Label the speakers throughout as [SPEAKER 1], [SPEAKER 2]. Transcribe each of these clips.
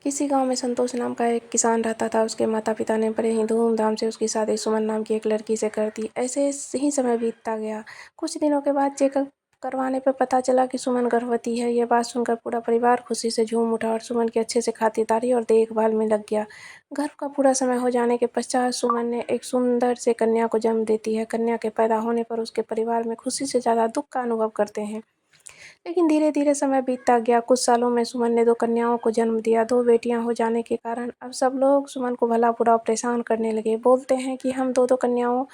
[SPEAKER 1] किसी गांव में संतोष नाम का एक किसान रहता था। उसके माता पिता ने बड़े ही धूमधाम से उसकी शादी सुमन नाम की एक लड़की से कर दी। ऐसे ही समय बीतता गया। कुछ दिनों के बाद चेकअप करवाने पर पता चला कि सुमन गर्भवती है। यह बात सुनकर पूरा परिवार खुशी से झूम उठा और सुमन की अच्छे से खातिरदारी और देखभाल में लग गया। गर्भ का पूरा समय हो जाने के पश्चात सुमन ने एक सुंदर से कन्या को जन्म देती है। कन्या के पैदा होने पर उसके परिवार में खुशी से ज़्यादा दुख का अनुभव करते हैं। लेकिन धीरे धीरे समय बीतता गया। कुछ सालों में सुमन ने 2 कन्याओं को जन्म दिया। 2 बेटियां हो जाने के कारण अब सब लोग सुमन को भला बुरा परेशान करने लगे। बोलते हैं कि हम 2 कन्याओं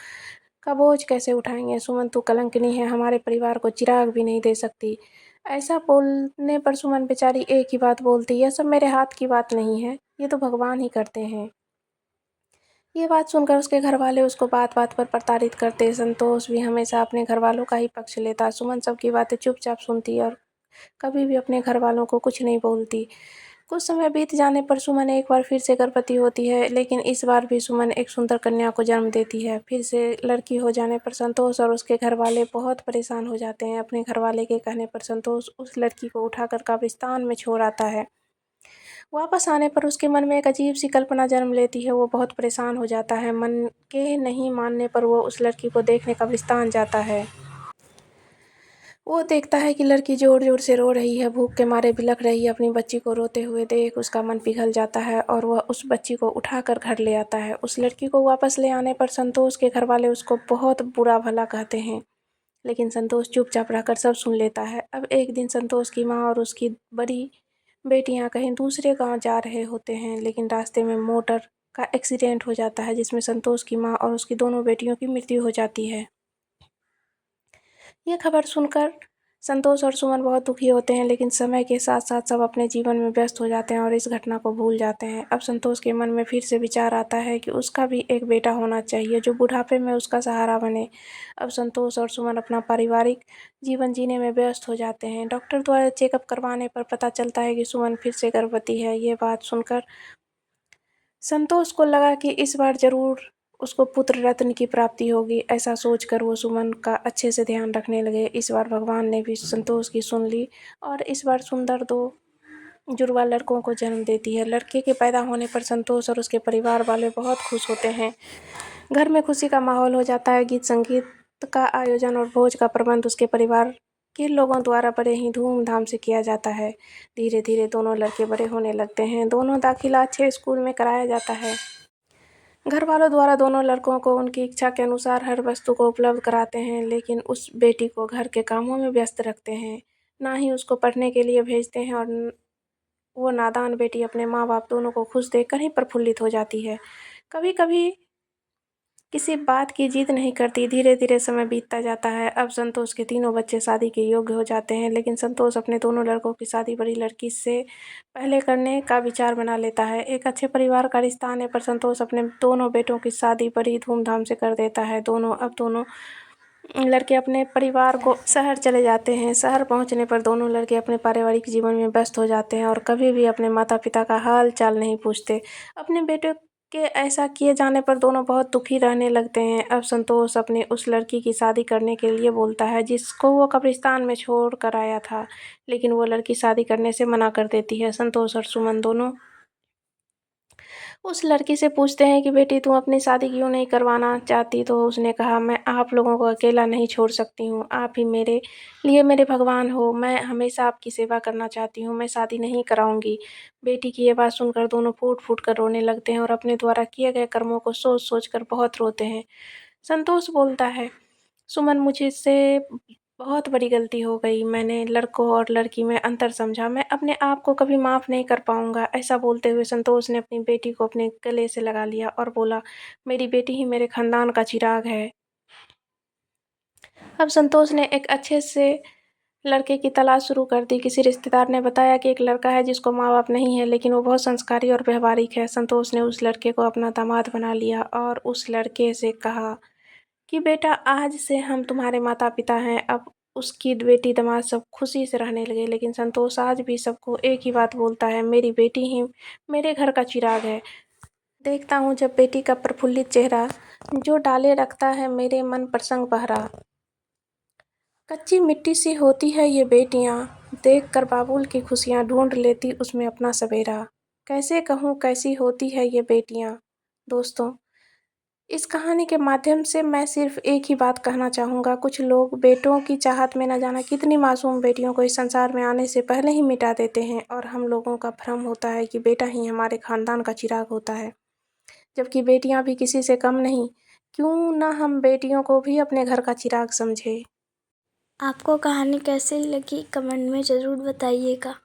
[SPEAKER 1] का बोझ कैसे उठाएंगे। सुमन तू कलंकिनी है, हमारे परिवार को चिराग भी नहीं दे सकती। ऐसा बोलने पर सुमन बेचारी एक ही बात बोलती, यह सब मेरे हाथ की बात नहीं है, ये तो भगवान ही करते हैं। ये बात सुनकर उसके घरवाले उसको बात बात पर प्रताड़ित करते। संतोष भी हमेशा अपने घरवालों का ही पक्ष लेता। सुमन सबकी बातें चुपचाप सुनती और कभी भी अपने घरवालों को कुछ नहीं बोलती। कुछ समय बीत जाने पर सुमन एक बार फिर से गर्भवती होती है, लेकिन इस बार भी सुमन एक सुंदर कन्या को जन्म देती है। फिर से लड़की हो जाने पर संतोष और उसके घरवाले बहुत परेशान हो जाते हैं। अपने घरवाले के कहने पर संतोष उस लड़की को उठाकर कब्रिस्तान में छोड़ आता है। वापस आने पर उसके मन में एक अजीब सी कल्पना जन्म लेती है। वो बहुत परेशान हो जाता है। मन के नहीं मानने पर वो उस लड़की को देखने कब्रिस्तान जाता है। वो देखता है कि लड़की जोर जोर से रो रही है, भूख के मारे बिलख रही है। अपनी बच्ची को रोते हुए देख उसका मन पिघल जाता है और वह उस बच्ची को उठाकर घर ले आता है। उस लड़की को वापस ले आने पर संतोष के घर वाले उसको बहुत बुरा भला कहते हैं, लेकिन संतोष चुपचाप रहकर सब सुन लेता है। अब एक दिन संतोष की माँ और उसकी बड़ी बेटियां कहीं दूसरे गांव जा रहे होते हैं, लेकिन रास्ते में मोटर का एक्सीडेंट हो जाता है, जिसमें संतोष की माँ और उसकी दोनों बेटियों की मृत्यु हो जाती है। ये खबर सुनकर संतोष और सुमन बहुत दुखी होते हैं, लेकिन समय के साथ साथ सब अपने जीवन में व्यस्त हो जाते हैं और इस घटना को भूल जाते हैं। अब संतोष के मन में फिर से विचार आता है कि उसका भी एक बेटा होना चाहिए जो बुढ़ापे में उसका सहारा बने। अब संतोष और सुमन अपना पारिवारिक जीवन जीने में व्यस्त हो जाते हैं। डॉक्टर द्वारा चेकअप करवाने पर पता चलता है कि सुमन फिर से गर्भवती है। ये बात सुनकर संतोष को लगा कि इस बार जरूर उसको पुत्र रत्न की प्राप्ति होगी। ऐसा सोचकर वो सुमन का अच्छे से ध्यान रखने लगे। इस बार भगवान ने भी संतोष की सुन ली और इस बार सुंदर 2 जुड़वा लड़कों को जन्म देती है। लड़के के पैदा होने पर संतोष और उसके परिवार वाले बहुत खुश होते हैं। घर में खुशी का माहौल हो जाता है। गीत संगीत का आयोजन और भोज का प्रबंध उसके परिवार के लोगों द्वारा बड़े ही धूमधाम से किया जाता है। धीरे धीरे दोनों लड़के बड़े होने लगते हैं। दोनों दाखिला अच्छे स्कूल में कराया जाता है। घर वालों द्वारा दोनों लड़कों को उनकी इच्छा के अनुसार हर वस्तु को उपलब्ध कराते हैं, लेकिन उस बेटी को घर के कामों में व्यस्त रखते हैं, ना ही उसको पढ़ने के लिए भेजते हैं। और वो नादान बेटी अपने माँ बाप दोनों को खुश देखकर ही प्रफुल्लित हो जाती है। कभी कभी किसी बात की जिद नहीं करती। धीरे धीरे समय बीतता जाता है। अब संतोष के तीनों बच्चे शादी के योग्य हो जाते हैं, लेकिन संतोष अपने दोनों लड़कों की शादी बड़ी लड़की से पहले करने का विचार बना लेता है। एक अच्छे परिवार का रिश्ता आने पर संतोष अपने दोनों बेटों की शादी बड़ी धूमधाम से कर देता है। दोनों लड़के अपने परिवार को शहर चले जाते हैं। शहर पहुंचने पर दोनों लड़के अपने पारिवारिक जीवन में व्यस्त हो जाते हैं और कभी भी अपने माता पिता का हाल चाल नहीं पूछते। अपने बेटे के ऐसा किए जाने पर दोनों बहुत दुखी रहने लगते हैं। अब संतोष अपने उस लड़की की शादी करने के लिए बोलता है जिसको वो कब्रिस्तान में छोड़ कर आया था, लेकिन वो लड़की शादी करने से मना कर देती है। संतोष और सुमन दोनों उस लड़की से पूछते हैं कि बेटी तुम अपनी शादी क्यों नहीं करवाना चाहती। तो उसने कहा, मैं आप लोगों को अकेला नहीं छोड़ सकती हूँ, आप ही मेरे लिए मेरे भगवान हो, मैं हमेशा आपकी सेवा करना चाहती हूँ, मैं शादी नहीं कराऊंगी। बेटी की ये बात सुनकर दोनों फूट फूट कर रोने लगते हैं और अपने द्वारा किए गए कर्मों को सोच सोच कर बहुत रोते हैं। संतोष बोलता है, सुमन मुझसे बहुत बड़ी गलती हो गई। मैंने लड़कों और लड़की में अंतर समझा। मैं अपने आप को कभी माफ़ नहीं कर पाऊंगा। ऐसा बोलते हुए संतोष ने अपनी बेटी को अपने गले से लगा लिया और बोला, मेरी बेटी ही मेरे खानदान का चिराग है। अब संतोष ने एक अच्छे से लड़के की तलाश शुरू कर दी। किसी रिश्तेदार ने बताया कि एक लड़का है जिसको माँ बाप नहीं है, लेकिन वो बहुत संस्कारी और व्यवहारिक है। संतोष ने उस लड़के को अपना दामाद बना लिया और उस लड़के से कहा कि बेटा, आज से हम तुम्हारे माता पिता हैं। अब उसकी बेटी दामाद सब खुशी से रहने लगे, लेकिन संतोष आज भी सबको एक ही बात बोलता है, मेरी बेटी ही मेरे घर का चिराग है। देखता हूँ जब बेटी का प्रफुल्लित चेहरा जो डाले रखता है मेरे मन प्रसंग बहरा। कच्ची मिट्टी सी होती है ये बेटियाँ, देख कर बाबुल की खुशियाँ ढूंढ लेती उसमें अपना सवेरा। कैसे कहूँ कैसी होती है ये बेटियाँ। दोस्तों, इस कहानी के माध्यम से मैं सिर्फ एक ही बात कहना चाहूँगा, कुछ लोग बेटों की चाहत में न जाने कितनी मासूम बेटियों को इस संसार में आने से पहले ही मिटा देते हैं और हम लोगों का भ्रम होता है कि बेटा ही हमारे खानदान का चिराग होता है, जबकि बेटियाँ भी किसी से कम नहीं। क्यों ना हम बेटियों को भी अपने घर का चिराग समझें।
[SPEAKER 2] आपको कहानी कैसी लगी कमेंट में ज़रूर बताइएगा।